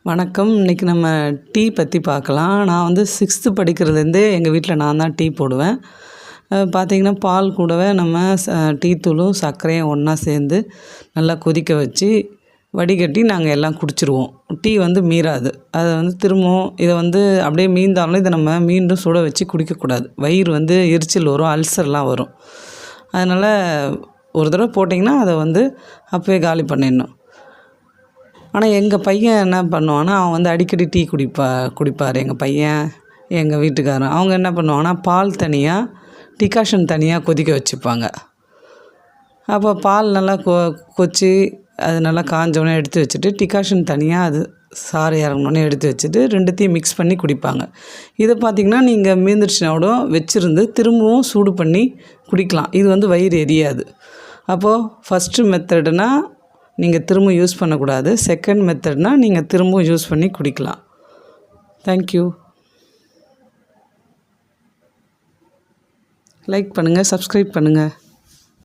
வணக்கம். இன்றைக்கி நம்ம டீ பற்றி பார்க்கலாம். நான் வந்து 6th படிக்கிறதுலேருந்தே எங்கள் வீட்டில் நான் தான் டீ போடுவேன். பார்த்திங்கன்னா பால் கூடவே நம்ம டீ தூளும் சர்க்கரையும் ஒன்றா சேர்ந்து நல்லா கொதிக்க வச்சு வடிகட்டி நாங்கள் எல்லாம் குடிச்சிருவோம். டீ வந்து மீறாது. அதை வந்து திரும்பவும் இதை வந்து அப்படியே மீந்தாலும் இதை நம்ம மீண்டும் சுட வச்சு குடிக்கக்கூடாது. வயிறு வந்து எரிச்சல் வரும், அல்சர்லாம் வரும். அதனால் ஒரு தடவை போட்டிங்கன்னா அதை வந்து அப்போயே காலி பண்ணிடணும். ஆனால் எங்கள் பையன் என்ன பண்ணுவான்னா, அவன் வந்து அடிக்கடி டீ குடிப்பார். எங்கள் பையன், எங்கள் வீட்டுக்காரன் அவங்க என்ன பண்ணுவாங்கன்னா, பால் தனியாக டிகாஷன் தனியாக கொதிக்க வச்சுப்பாங்க. அப்போ பால் நல்லா கொதிச்சு அது நல்லா காஞ்சோடனே எடுத்து வச்சுட்டு, டிகாஷன் தனியாக அது சாறு இறங்கினோடனே எடுத்து வச்சுட்டு 2த்தையும் மிக்ஸ் பண்ணி குடிப்பாங்க. இதை பார்த்திங்கன்னா நீங்கள் மீந்துருச்சுனா கூட வச்சுருந்து திரும்பவும் சூடு பண்ணி குடிக்கலாம். இது வந்து வயிறு எரியாது. அப்போது ஃபஸ்ட்டு மெத்தடுனால் நீங்கள் திரும்ப யூஸ் பண்ணக்கூடாது. செகண்ட் மெத்தட்னால் நீங்கள் திரும்பவும் யூஸ் பண்ணி குடிக்கலாம். தேங்க்யூ. லைக் பண்ணுங்கள், சப்ஸ்கிரைப் பண்ணுங்கள்.